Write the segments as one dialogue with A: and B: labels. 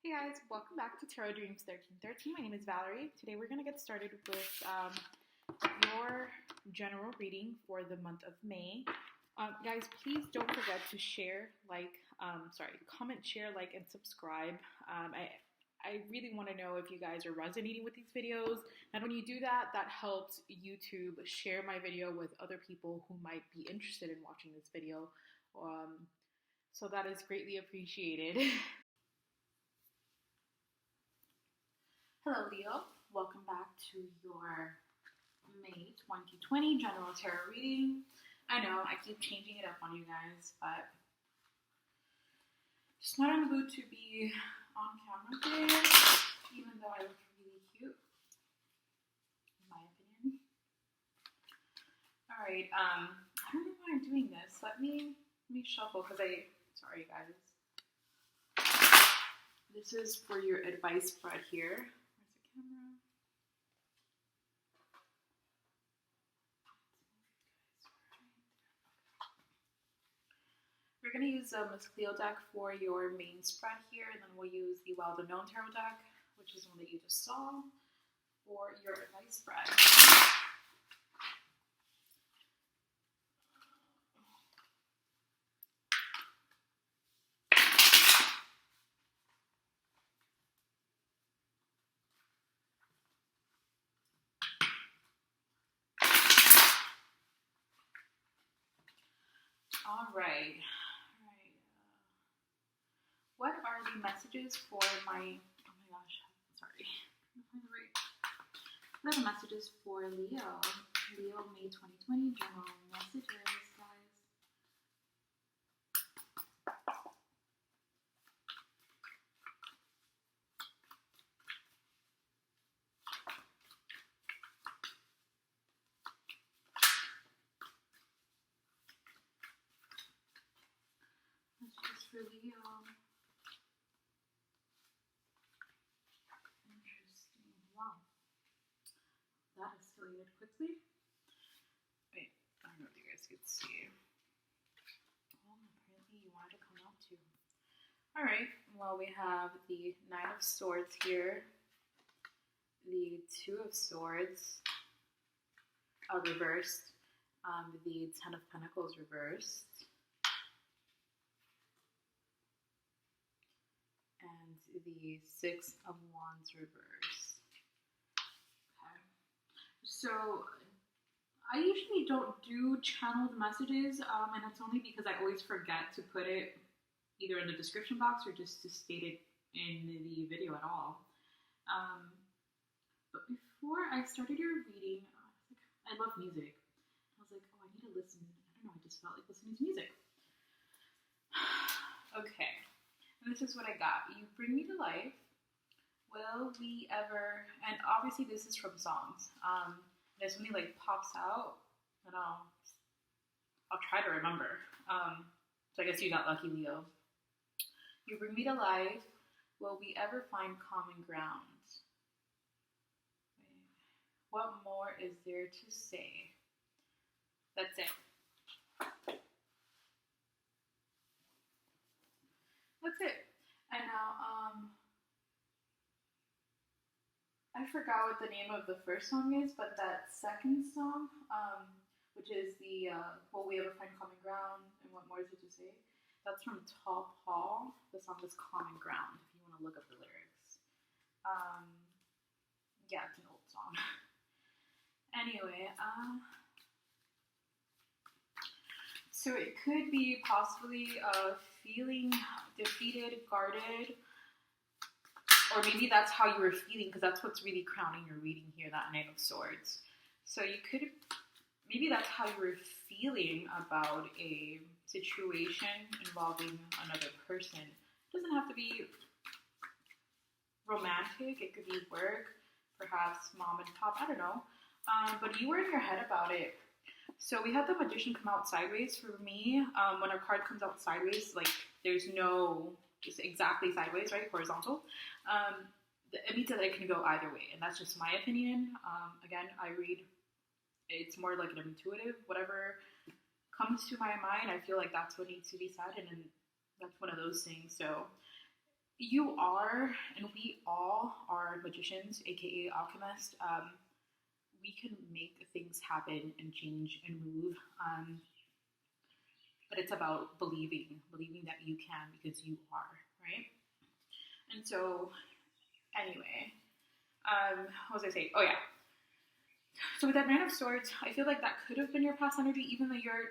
A: Hey guys, welcome back to Tarot Dreams 1313. My name is Valerie. Today we're going to get started with your general reading for the month of May. Guys, please don't forget to comment, share, like, and subscribe. I really want to know if you guys are resonating with these videos. And when you do that, that helps YouTube share my video with other people who might be interested in watching this video. So that is greatly appreciated. Hello Leo, welcome back to your May 2020 General Tarot reading. I know, I keep changing it up on you guys, but just not in the mood to be on camera today, even though I look really cute, in my opinion. Alright, I don't know why I'm doing this. Let me shuffle, sorry guys. This is for your advice spread here. We're going to use the Miss Cleo deck for your main spread here, and then we'll use the Well Known Tarot deck, which is the one that you just saw, for your advice spread. All right. What are the messages for my, What are the messages for Leo? Leo, May 2020, general messages, guys. Messages for Leo. Wow, that escalated quickly. Wait, I don't know if you guys could see. Oh, apparently you wanted to come out too. Alright, well, we have the Nine of Swords here, the Two of Swords reversed, the Ten of Pentacles reversed, and the Six of Wands reversed. Okay. So I usually don't do channeled messages, and it's only because I always forget to put it either in the description box or just to state it in the video at all. But before I started your reading, I love music. I was like, oh, I need to listen. I don't know, I just felt like listening to music. Okay. And this is what I got. You bring me to life. Will we ever, and obviously this is from songs. There's something like pops out, and I'll try to remember. So I guess you got lucky, Leo. You bring me to life. Will we ever find common ground? What more is there to say? That's it. That's it. And now, I forgot what the name of the first song is, but that second song, which is the Will We Ever Find Common Ground and What More Is It to Say? That's from Top Hall. The song is Common Ground, if you want to look up the lyrics. Yeah, it's an old song. Anyway, so it could be possibly feeling defeated, guarded, or maybe that's how you were feeling, because that's what's really crowning your reading here, that Knight of Swords. So you could, maybe that's how you were feeling about a situation involving another person. It doesn't have to be romantic, it could be work, perhaps mom and pop, I don't know. But you were in your head about it. So we had the Magician come out sideways for me. When a card comes out sideways, like there's no just exactly sideways, right? Horizontal. It means that it can go either way, and that's just my opinion. Again, I read, it's more like an intuitive, whatever comes to my mind, I feel like that's what needs to be said, and that's one of those things. So you are, and we all are magicians, aka alchemists. We can make things happen and change and move. But it's about believing that you can because you are, right? And so, anyway, what was I saying? Oh yeah. So with that Nine of Swords, I feel like that could have been your past energy, even though you're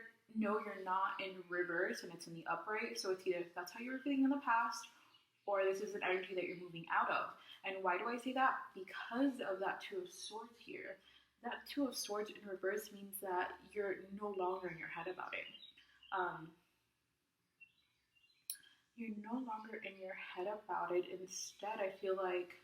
A: not in reverse and it's in the upright. So it's either that's how you were feeling in the past, or this is an energy that you're moving out of. And why do I say that? Because of that Two of Swords here. That Two of Swords in reverse means that you're no longer in your head about it. You're no longer in your head about it. Instead, I feel like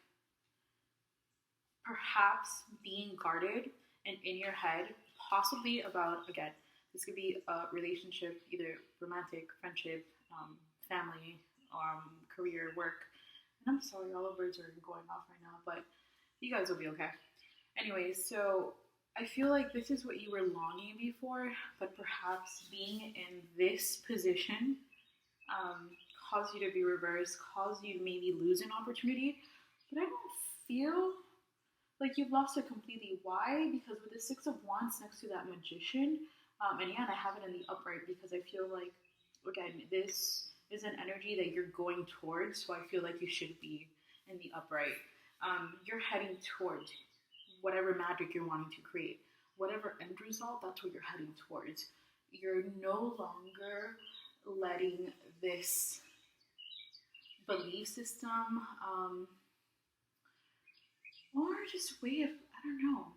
A: perhaps being guarded and in your head, possibly about, again, this could be a relationship, either romantic, friendship, family, career, work. And I'm sorry, all the birds are going off right now, but you guys will be okay. Anyways, so I feel like this is what you were longing before, but perhaps being in this position caused you to be reversed, caused you to maybe lose an opportunity. But I don't feel like you've lost it completely. Why? Because with the Six of Wands next to that Magician, and yeah, and I have it in the upright because I feel like, again, this is an energy that you're going towards, so I feel like you should be in the upright. You're heading towards whatever magic you're wanting to create. Whatever end result, that's what you're heading towards. You're no longer letting this belief system, or just way of, I don't know.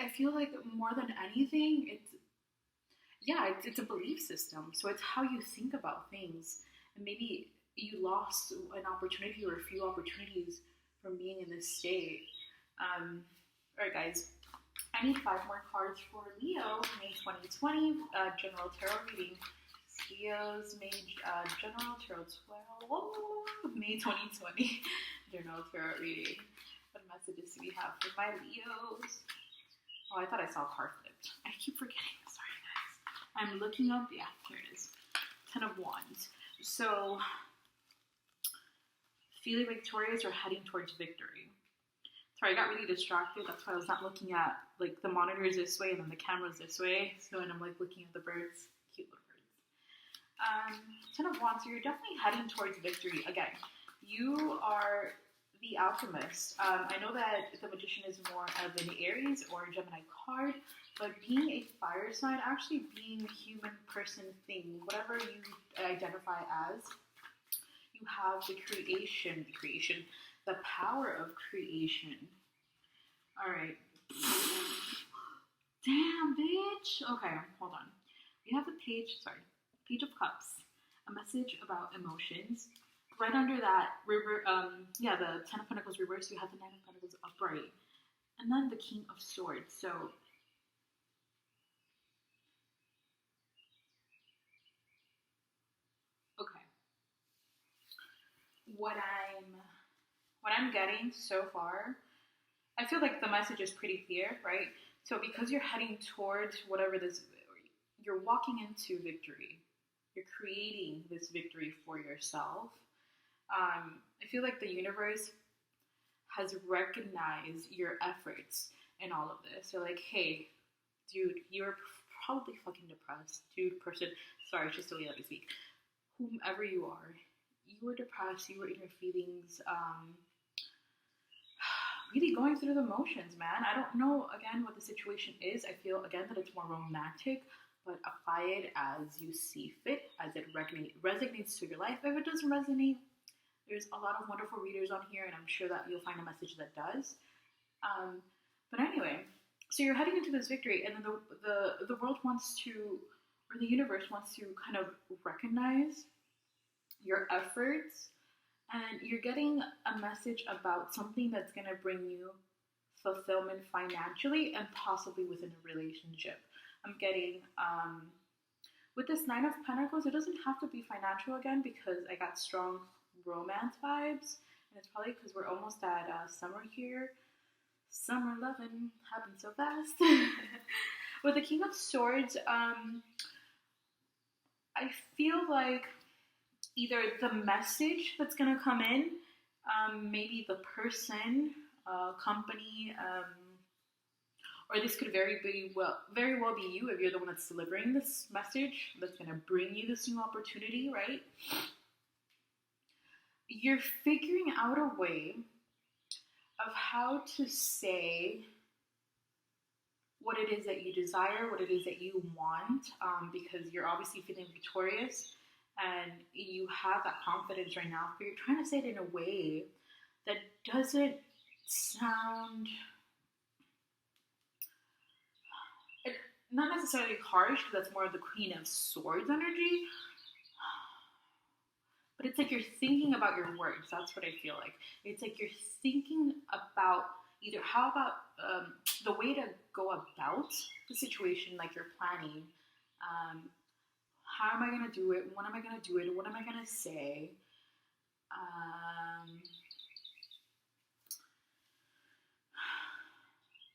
A: I feel like more than anything, it's a belief system. So it's how you think about things. And maybe you lost an opportunity or a few opportunities from being in this state. All right, guys. I need 5 more cards for Leo, May 2020, General Tarot reading. Leo's May General Tarot 12, May 2020, General Tarot reading. What messages do we have for my Leos? Oh, I thought I saw a card flipped. I keep forgetting. Sorry, guys. I'm looking up. Yeah, here it is. 10 of Wands. So, feeling victorious or heading towards victory. Sorry, I got really distracted. That's why I was not looking at, like, the monitor is this way and then the camera's this way. So, and I'm, like, looking at the birds. Cute little birds. 10 of Wands, so you're definitely heading towards victory. Again, you are the alchemist. I know that the Magician is more of an Aries or Gemini card, but being a fire sign, actually being a human person thing, whatever you identify as, you have the the power of creation. All right. Damn, bitch. Okay, hold on. We have the Page of Cups, a message about emotions. Right under that, the 10 of Pentacles reversed, you have the 9 of Pentacles upright. And then the King of Swords. So, okay. What I'm getting so far, I feel like the message is pretty clear, right? So because you're heading towards whatever this, you're walking into victory. You're creating this victory for yourself. I feel like the universe has recognized your efforts in all of this. So like, hey, dude, you're probably fucking depressed. Dude, person, sorry, it's just the way that I speak. Whomever you are, you were depressed, you were in your feelings, really going through the motions, man. I don't know, again, what the situation is. I feel, again, that it's more romantic, but apply it as you see fit, as it resonates to your life. If it doesn't resonate, there's a lot of wonderful readers on here, and I'm sure that you'll find a message that does. But anyway, so you're heading into this victory, and then the world wants to, or the universe wants to kind of recognize your efforts, and you're getting a message about something that's going to bring you fulfillment financially and possibly within a relationship. I'm getting, with this 9 of Pentacles, it doesn't have to be financial again, because I got strong romance vibes, and it's probably because we're almost at summer here. Summer loving happens so fast. With the King of Swords, I feel like either the message that's going to come in, maybe the person, company, or this could very well be you if you're the one that's delivering this message that's going to bring you this new opportunity, right? You're figuring out a way of how to say what it is that you desire, what it is that you want, because you're obviously feeling victorious and you have that confidence right now, but you're trying to say it in a way that doesn't sound not necessarily harsh, because that's more of the Queen of Swords energy, but it's like you're thinking about your words. That's what I feel like. It's like you're thinking about either how about the way to go about the situation, like you're planning. How am I going to do it? When am I going to do it? What am I going to say?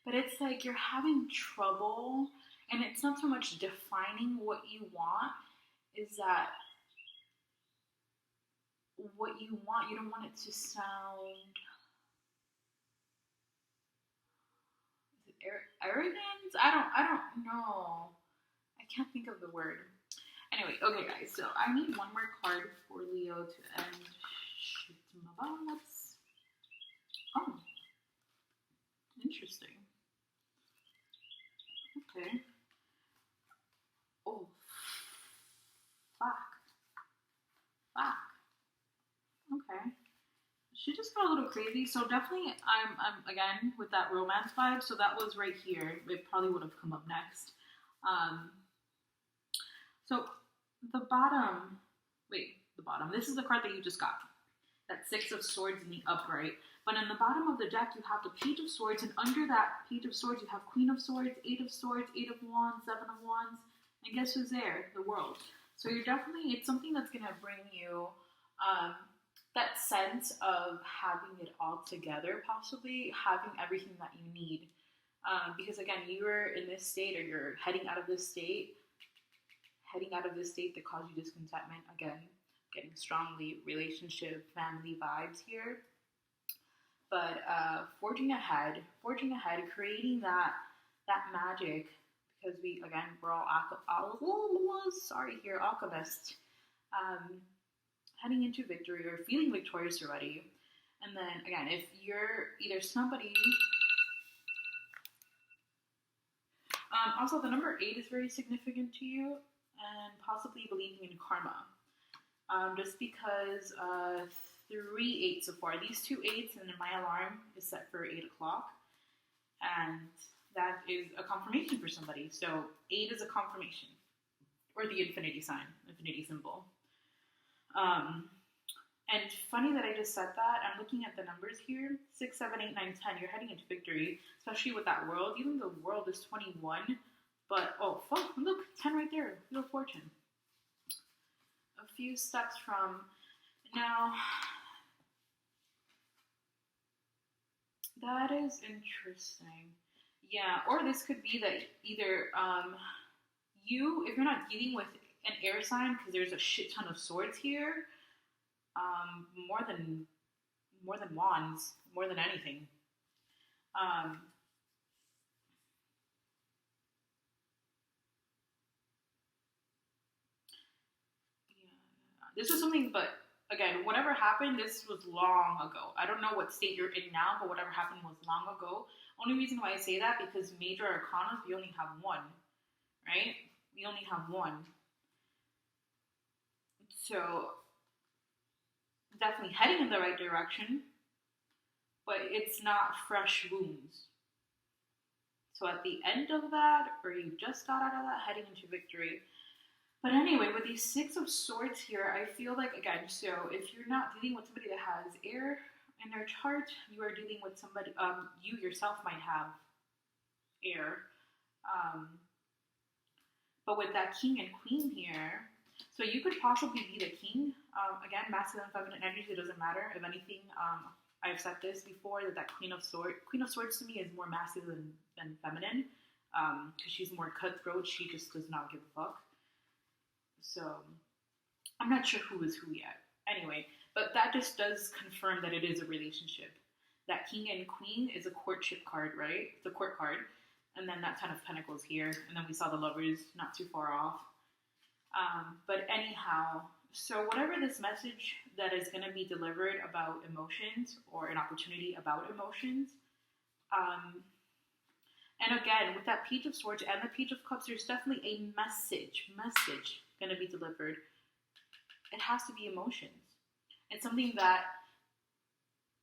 A: But it's like you're having trouble, and it's not so much defining what you want, is that what you want, you don't want it to sound, is it arrogance? I don't know. I can't think of the word. Anyway, okay guys, so I need one more card for Leo to end. Shoot my balls. Oh, interesting. Okay. Oh, fuck. Okay. She just got a little crazy. So definitely, I'm again with that romance vibe. So that was right here. It probably would have come up next. So the bottom. Wait, the bottom. This is the card that you just got. That Six of Swords in the upright. But in the bottom of the deck, you have the Page of Swords, and under that Page of Swords, you have Queen of Swords, Eight of Swords, Eight of Wands, Seven of Wands, and guess who's there? The World. So you're definitely, it's something that's going to bring you that sense of having it all together, possibly having everything that you need. Because again, you're in this state, or you're heading out of this state that caused you discontentment. Again, getting strongly relationship, family vibes here. But forging ahead, creating that magic, because we're all alchemists, heading into victory or feeling victorious already. And then again, if you're either somebody, also the number 8 is very significant to you, and possibly believing in karma. Just because 3 8s so far. These 2 8s, and then my alarm is set for 8 o'clock, and that is a confirmation for somebody. So 8 is a confirmation, or the infinity sign, infinity symbol. And funny that I just said that. I'm looking at the numbers here: 6, 7, 8, 9, 10. You're heading into victory, especially with that World. Even the World is 21, but oh fuck! Look, 10 right there. Wheel of Fortune. A few steps from now. That is interesting. Yeah, or this could be that either you, if you're not dealing with an air sign, because there's a shit ton of swords here, more than wands, more than anything. This was something, but again, whatever happened, this was long ago. I don't know what state you're in now, but whatever happened was long ago. Only reason why I say that, because major arcanas, we only have one, right? We only have one. So, definitely heading in the right direction, but it's not fresh wounds. So at the end of that, or you just got out of that, heading into victory. But anyway, with these 6 of Swords here, I feel like, again, so if you're not dealing with somebody that has air in their chart, you are dealing with somebody, you yourself might have air. But with that King and Queen here, so you could possibly be the King. Again, masculine, feminine energies, it doesn't matter. If anything, I've said this before, that Queen of Swords to me is more masculine than feminine, because she's more cutthroat. She just does not give a fuck. So I'm not sure who is who yet. Anyway, but that just does confirm that it is a relationship. That king and queen is a courtship card, right? The court card. And then that Ten of Pentacles here. And then we saw the lovers not too far off. But anyhow, so whatever this message that is going to be delivered about emotions or an opportunity about emotions, and again, with that Page of Swords and the Page of Cups, there's definitely a message going to be delivered. It has to be emotions. It's something that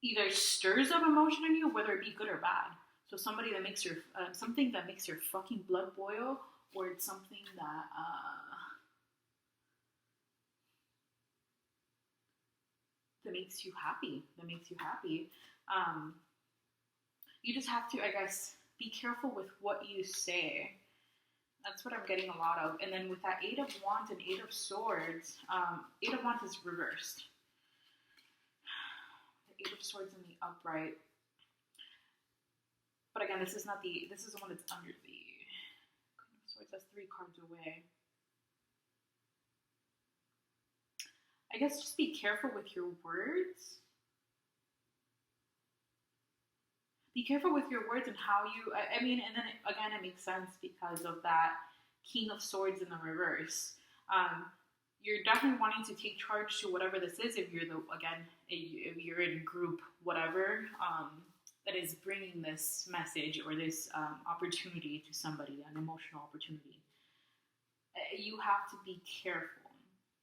A: either stirs up emotion in you, whether it be good or bad. So somebody that makes your something that makes your fucking blood boil, or it's something that makes you happy. You just have to, I guess, be careful with what you say. That's what I'm getting a lot of. And then with that Eight of Wands and Eight of Swords, Eight of Wands is reversed. The Eight of Swords in the upright. But again, this is the one that's under the Queen of Swords. That's 3 cards away. I guess just be careful with your words. Be careful with your words and how you, I mean, and then again, it makes sense because of that King of Swords in the reverse. You're definitely wanting to take charge to whatever this is. If you're if you're in group, whatever, that is bringing this message or this opportunity to somebody, an emotional opportunity. You have to be careful.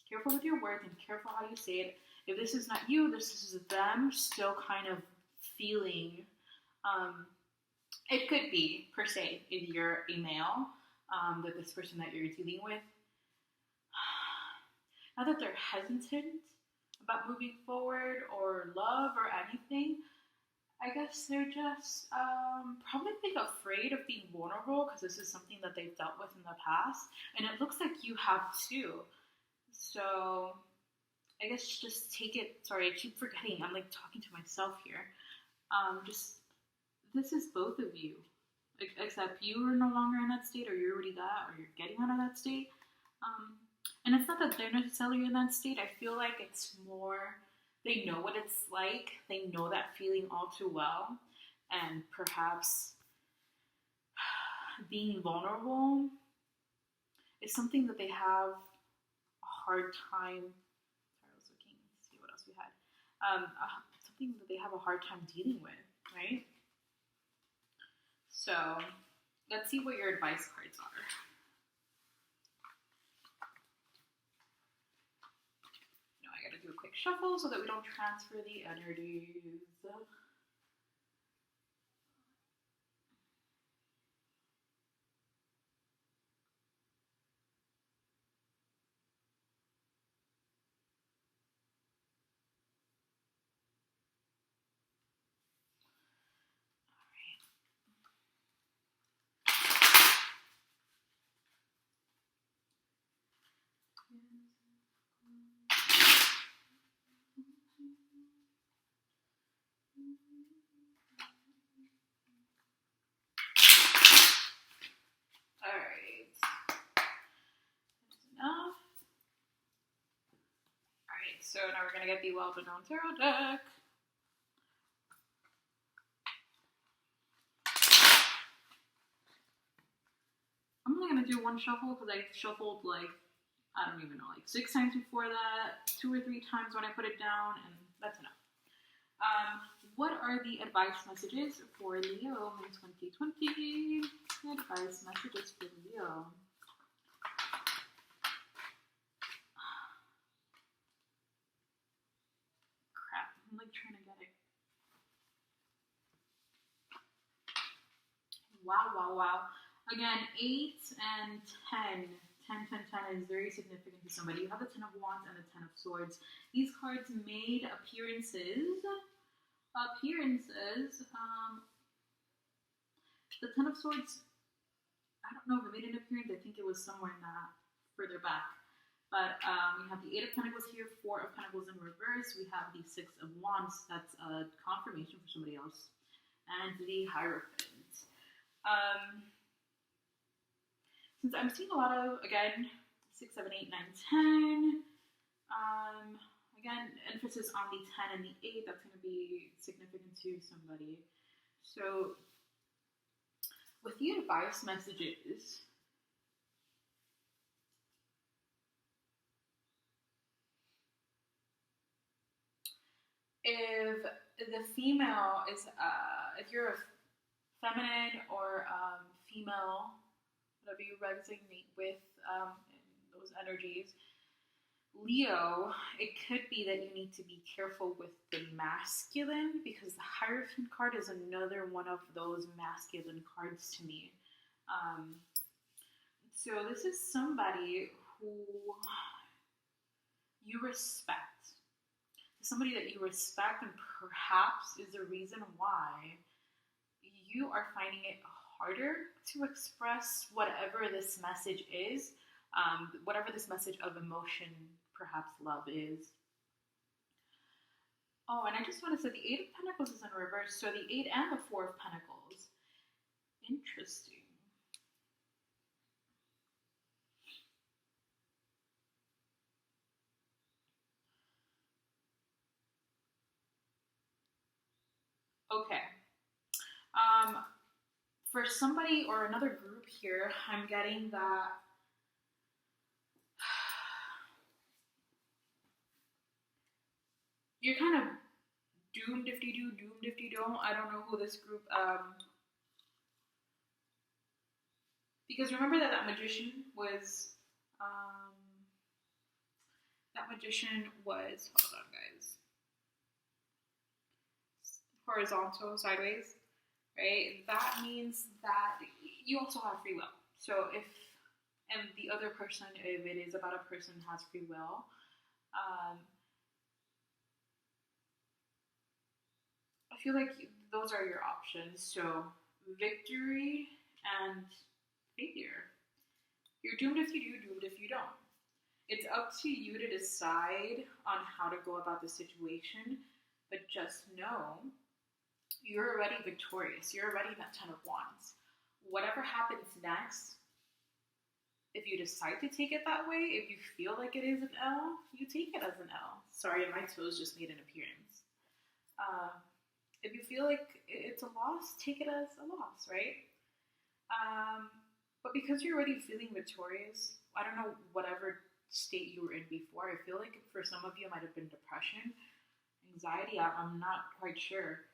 A: Careful with your words and careful how you say it. If this is not you, this is them still kind of feeling. It could be, per se, if you're a male, that this person that you're dealing with, not that they're hesitant about moving forward or love or anything. I guess they're just probably afraid of being vulnerable because this is something that they've dealt with in the past. And it looks like you have too. So I guess just take it. Sorry, I keep forgetting. I'm like talking to myself here. This is both of you. Except you are no longer in that state, or you're already that, or you're getting out of that state. And it's not that they're necessarily in that state. I feel like it's more, they know what it's like. They know that feeling all too well. And perhaps being vulnerable is something that they have a hard time. Sorry, I was looking to see what else we had. Something that they have a hard time dealing with, right? So let's see what your advice cards are. I gotta do a quick shuffle so that we don't transfer the energies. Alright. That's enough. Alright, so now we're going to get the well-known tarot deck. I'm only going to do one shuffle because I shuffled I don't even know, 6 times before that, 2 or 3 times when I put it down, and that's enough. What are the advice messages for Leo in 2020? Advice messages for Leo. Crap, I'm trying to get it. Wow. Again, 8 and 10. 10 is very significant to somebody. You have the 10 of Wands and the 10 of Swords. These cards made appearances. The 10 of Swords, I don't know if it made an appearance. I think it was somewhere in that further back. But we have the 8 of Pentacles here, 4 of Pentacles in reverse. We have the 6 of Wands. That's a confirmation for somebody else. And the Hierophant. Since I'm seeing a lot of, again, 6, 7, 8, 9, 10. Again, emphasis on the 10 and the 8. That's going to be significant to somebody. So, with the advice messages, if the female is, if you're a feminine or female, whatever you resonate with in those energies, Leo, it could be that you need to be careful with the masculine because the Hierophant card is another one of those masculine cards to me. Um, so this is somebody who you respect. Somebody that you respect, and perhaps is the reason why you are finding it harder to express whatever this message is, whatever this message of emotion, perhaps love is. Oh, and I just want to say the Eight of Pentacles is in reverse, so the Eight and the Four of Pentacles. Interesting. Okay. For somebody or another group here, I'm getting that you're kind of doomed if you do, doomed if you don't. I don't know who this group, because remember that magician was, hold on guys, horizontal, sideways, right? That means that you also have free will. So if, and the other person, if it is about a person, has free will, I feel like those are your options. So victory and failure. You're doomed if you do, doomed if you don't. It's up to you to decide on how to go about the situation, but just know you're already victorious. You're already that 10 of Wands. Whatever happens next, if you decide to take it that way, if you feel like it is an L, you take it as an L. Sorry, my toes just made an appearance. If you feel like it's a loss, take it as a loss, right? But because you're already feeling victorious, I don't know whatever state you were in before. I feel like for some of you, it might have been depression, anxiety. I'm not quite sure.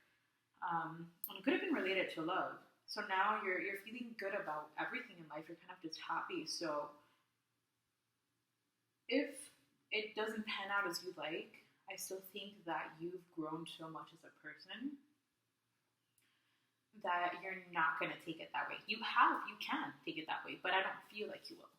A: And it could have been related to love. So now you're feeling good about everything in life. You're kind of just happy. So if it doesn't pan out as you like, I still think that you've grown so much as a person that you're not going to take it that way. You can take it that way, but I don't feel like you will.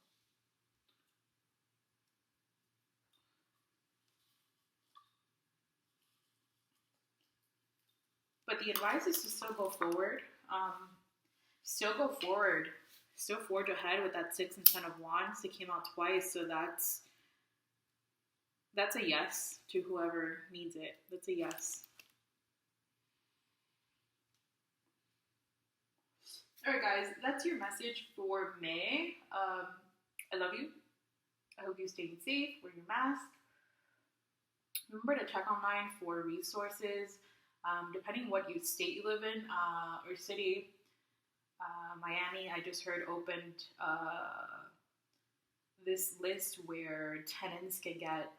A: But the advice is to still go forward. Still go forward. Still forge ahead with that 6 and 10 of Wands. It came out twice, so that's a yes to whoever needs it. That's a yes. All right, guys, that's your message for May. I love you. I hope you're staying safe. Wear your mask. Remember to check online for resources. Depending what state you live in or city. Miami, I just heard, opened this list where tenants can get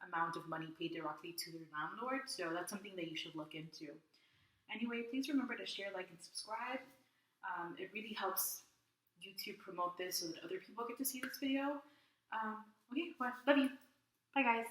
A: amount of money paid directly to their landlord. So that's something that you should look into. Anyway, please remember to share, like, and subscribe. It really helps YouTube promote this so that other people get to see this video. Okay, well, love you. Bye, guys.